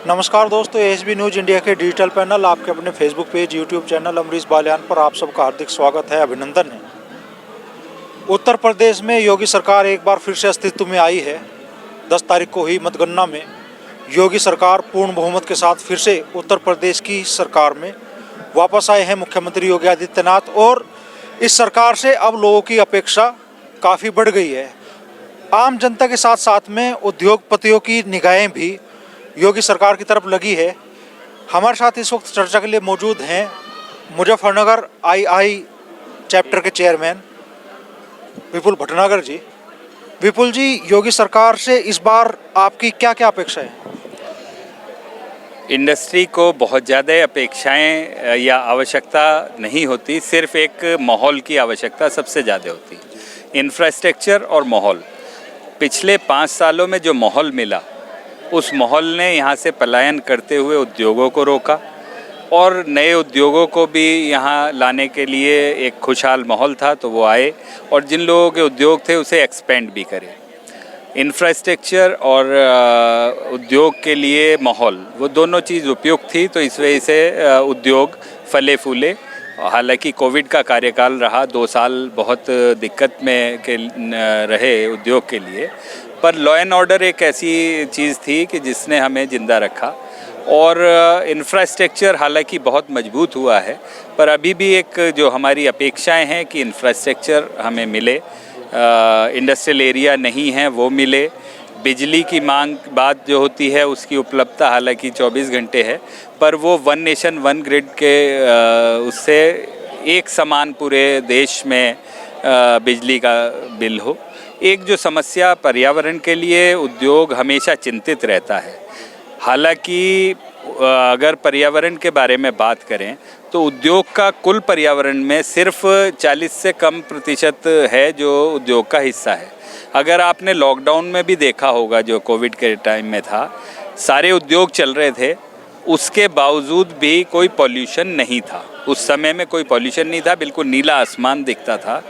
नमस्कार दोस्तों, SB news India के डिजिटल पैनल आपके अपने Facebook page, YouTube channel Amrish Baliyan पर आप सबका हार्दिक स्वागत है, अभिनंदन है। उत्तर प्रदेश में योगी सरकार एक बार फिर से अस्तित्व में आई है। 10 तारीख को हुई मतगणना में योगी सरकार पूर्ण बहुमत के साथ फिर से उत्तर प्रदेश की सरकार में वापस आए हैं मुख्यमंत्री योगी आदित्यनाथ, और इस सरकार से अब लोगों की अपेक्षा काफ़ी बढ़ गई है। आम जनता के साथ साथ में उद्योगपतियों की निगाहें भी योगी सरकार की तरफ लगी है। हमारे साथ इस वक्त चर्चा के लिए मौजूद हैं मुजफ्फरनगर आई चैप्टर के चेयरमैन विपुल भटनागर जी। विपुल जी, योगी सरकार से इस बार आपकी क्या क्या अपेक्षा है? इंडस्ट्री को बहुत ज़्यादा अपेक्षाएं या आवश्यकता नहीं होती, सिर्फ एक माहौल की आवश्यकता सबसे ज़्यादा होती। इंफ्रास्ट्रक्चर और माहौल, पिछले 5 सालों में जो माहौल मिला, उस माहौल ने यहाँ से पलायन करते हुए उद्योगों को रोका और नए उद्योगों को भी यहाँ लाने के लिए एक खुशहाल माहौल था तो वो आए, और जिन लोगों के उद्योग थे उसे एक्सपेंड भी करे। इंफ्रास्ट्रक्चर और उद्योग के लिए माहौल, वो दोनों चीज़ उपयुक्त थी, तो इस वजह से उद्योग फले फूले। हालांकि कोविड का कार्यकाल रहा, 2 साल बहुत दिक्कत में रहे उद्योग के लिए, पर लॉ एंड ऑर्डर एक ऐसी चीज़ थी कि जिसने हमें ज़िंदा रखा। और इंफ्रास्ट्रक्चर हालांकि बहुत मजबूत हुआ है, पर अभी भी एक जो हमारी अपेक्षाएं हैं कि इंफ्रास्ट्रक्चर हमें मिले, इंडस्ट्रियल एरिया नहीं है वो मिले, बिजली की मांग बात जो होती है उसकी उपलब्धता हालांकि 24 घंटे है, पर वो वन नेशन वन ग्रिड के उससे एक समान पूरे देश में बिजली का बिल हो। एक जो समस्या पर्यावरण के लिए उद्योग हमेशा चिंतित रहता है। हालांकि अगर पर्यावरण के बारे में बात करें तो उद्योग का कुल पर्यावरण में सिर्फ 40 से कम प्रतिशत है जो उद्योग का हिस्सा है। अगर आपने लॉकडाउन में भी देखा होगा, जो कोविड के टाइम में था, सारे उद्योग चल रहे थे, उसके बावजूद भी कोई पॉल्यूशन नहीं था। उस समय में कोई पॉल्यूशन नहीं था, बिल्कुल नीला आसमान दिखता था।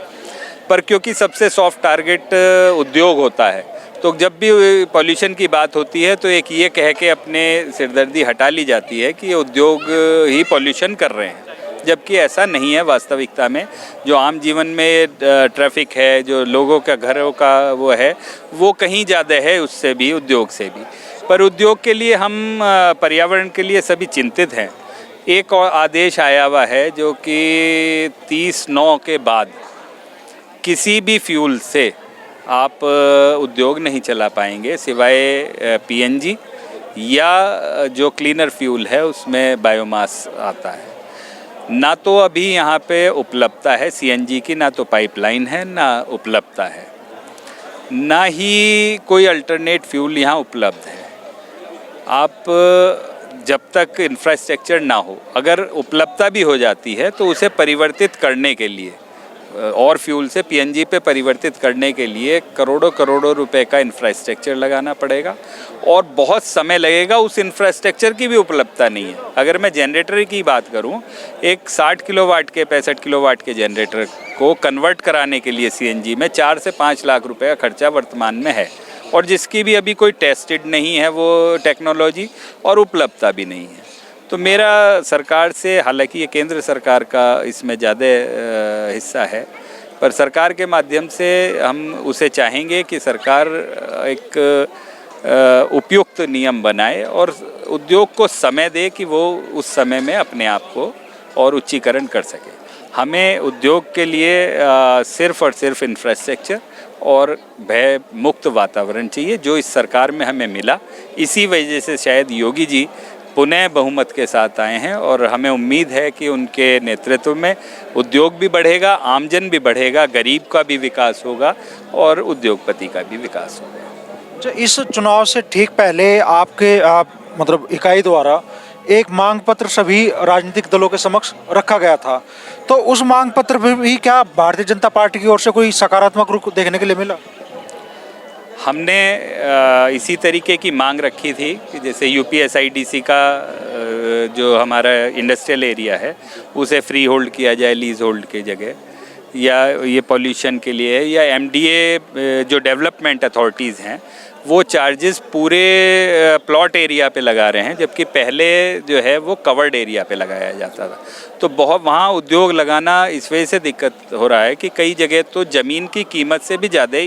पर क्योंकि सबसे सॉफ्ट टारगेट उद्योग होता है, तो जब भी पॉल्यूशन की बात होती है तो एक ये कह के अपने सिरदर्दी हटा ली जाती है कि ये उद्योग ही पॉल्यूशन कर रहे हैं, जबकि ऐसा नहीं है। वास्तविकता में जो आम जीवन में ट्रैफिक है, जो लोगों का घरों का वो है, वो कहीं ज़्यादा है उससे भी, उद्योग से भी। पर उद्योग के लिए हम पर्यावरण के लिए सभी चिंतित हैं। एक और आदेश आया हुआ है जो कि 30/9 के बाद किसी भी फ्यूल से आप उद्योग नहीं चला पाएंगे, सिवाय पीएनजी या जो क्लीनर फ्यूल है उसमें बायोमास आता है। ना तो अभी यहाँ पे उपलब्धता है सीएनजी की, ना तो पाइपलाइन है, ना उपलब्धता है, ना ही कोई अल्टरनेट फ्यूल यहाँ उपलब्ध है। आप जब तक इंफ्रास्ट्रक्चर ना हो, अगर उपलब्धता भी हो जाती है तो उसे परिवर्तित करने के लिए और फ्यूल से पीएनजी पे परिवर्तित करने के लिए करोड़ों रुपए का इंफ्रास्ट्रक्चर लगाना पड़ेगा, और बहुत समय लगेगा। उस इंफ्रास्ट्रक्चर की भी उपलब्धता नहीं है। अगर मैं जनरेटर की बात करूं, एक 60 किलोवाट के 65 किलोवाट के जनरेटर को कन्वर्ट कराने के लिए सीएनजी में 4 से 5 लाख रुपए का खर्चा वर्तमान में है, और जिसकी भी अभी कोई टेस्टेड नहीं है वो टेक्नोलॉजी, और उपलब्धता भी नहीं है। तो मेरा सरकार से, हालांकि ये केंद्र सरकार का इसमें ज़्यादा हिस्सा है, पर सरकार के माध्यम से हम उसे चाहेंगे कि सरकार एक उपयुक्त नियम बनाए और उद्योग को समय दे कि वो उस समय में अपने आप को और उच्चीकरण कर सके। हमें उद्योग के लिए सिर्फ और सिर्फ इंफ्रास्ट्रक्चर और भय मुक्त वातावरण चाहिए, जो इस सरकार में हमें मिला। इसी वजह से शायद योगी जी पुनः बहुमत के साथ आए हैं, और हमें उम्मीद है कि उनके नेतृत्व में उद्योग भी बढ़ेगा, आमजन भी बढ़ेगा, गरीब का भी विकास होगा और उद्योगपति का भी विकास होगा। इस चुनाव से ठीक पहले आपके मतलब इकाई द्वारा एक मांग पत्र सभी राजनीतिक दलों के समक्ष रखा गया था, तो उस मांग पत्र में भी क्या भारतीय जनता पार्टी की ओर से कोई सकारात्मक रुख देखने के लिए मिला? हमने इसी तरीके की मांग रखी थी कि जैसे यूपीएसआईडीसी का जो हमारा इंडस्ट्रियल एरिया है उसे फ्री होल्ड किया जाए लीज होल्ड की जगह, या ये पॉल्यूशन के लिए, या एमडीए जो डेवलपमेंट अथॉरिटीज़ हैं वो चार्जेस पूरे प्लॉट एरिया पे लगा रहे हैं, जबकि पहले जो है वो कवर्ड एरिया पे लगाया जाता था। तो बहुत वहाँ उद्योग लगाना इस वजह से दिक्कत हो रहा है कि कई जगह तो ज़मीन की कीमत से भी ज़्यादा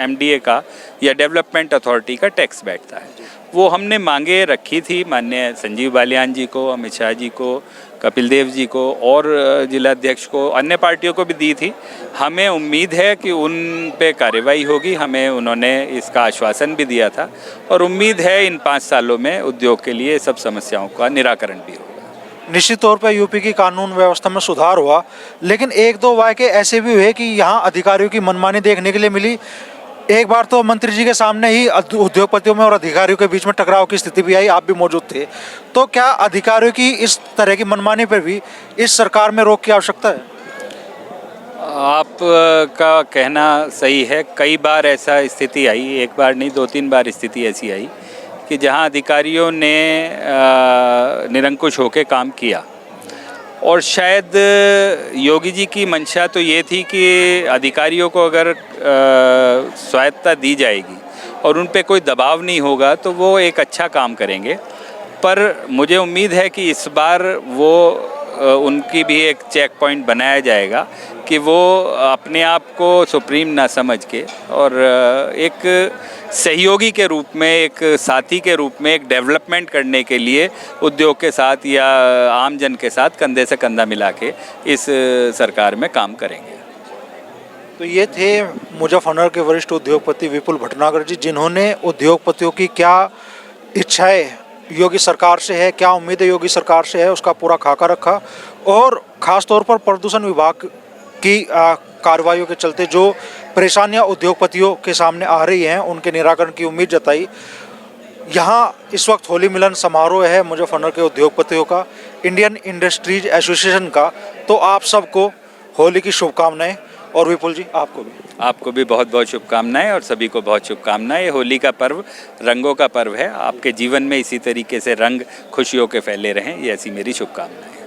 MDA का या डेवलपमेंट अथॉरिटी का टैक्स बैठता है। वो हमने मांगे रखी थी माननीय संजीव बालियान जी को, अमित शाह जी को, कपिल देव जी को और जिलाध्यक्ष को, अन्य पार्टियों को भी दी थी। हमें उम्मीद है कि उन पे कार्रवाई होगी। हमें उन्होंने इसका आश्वासन भी दिया था और उम्मीद है इन 5 सालों में उद्योग के लिए सब समस्याओं का निराकरण भी होगा। निश्चित तौर पर यूपी की कानून व्यवस्था में सुधार हुआ, लेकिन एक दो वाक़ये ऐसे भी हुए कि यहाँ अधिकारियों की मनमानी देखने के लिए मिली। एक बार तो मंत्री जी के सामने ही उद्योगपतियों में और अधिकारियों के बीच में टकराव की स्थिति भी आई, आप भी मौजूद थे। तो क्या अधिकारियों की इस तरह की मनमानी पर भी इस सरकार में रोक की आवश्यकता है? आप का कहना सही है। कई बार ऐसा स्थिति आई, एक बार नहीं 2-3 बार स्थिति ऐसी आई कि जहां अधिकारियों ने निरंकुश होकर काम किया। और शायद योगी जी की मंशा तो ये थी कि अधिकारियों को अगर स्वायत्तता दी जाएगी और उन पे कोई दबाव नहीं होगा तो वो एक अच्छा काम करेंगे। पर मुझे उम्मीद है कि इस बार वो उनकी भी एक चेक पॉइंट बनाया जाएगा कि वो अपने आप को सुप्रीम ना समझ के और एक सहयोगी के रूप में, एक साथी के रूप में, एक डेवलपमेंट करने के लिए उद्योग के साथ या आम जन के साथ कंधे से कंधा मिला के इस सरकार में काम करेंगे। तो ये थे मुजफ्फरनगर के वरिष्ठ उद्योगपति विपुल भटनागर जी, जिन्होंने उद्योगपतियों की क्या इच्छाएं योगी सरकार से है, क्या उम्मीदें योगी सरकार से है, उसका पूरा खाका रखा और ख़ास तौर पर प्रदूषण विभाग की कार्रवाइयों के चलते जो परेशानियां उद्योगपतियों के सामने आ रही हैं उनके निराकरण की उम्मीद जताई। यहाँ इस वक्त होली मिलन समारोह है मुजफ्फरनगर के उद्योगपतियों का, इंडियन इंडस्ट्रीज एसोसिएशन का। तो आप सबको होली की शुभकामनाएं और विपुल जी आपको भी बहुत बहुत शुभकामनाएं और सभी को बहुत शुभकामनाएं। ये होली का पर्व रंगों का पर्व है। आपके जीवन में इसी तरीके से रंग खुशियों के फैले रहें, ये ऐसी मेरी शुभकामनाएं।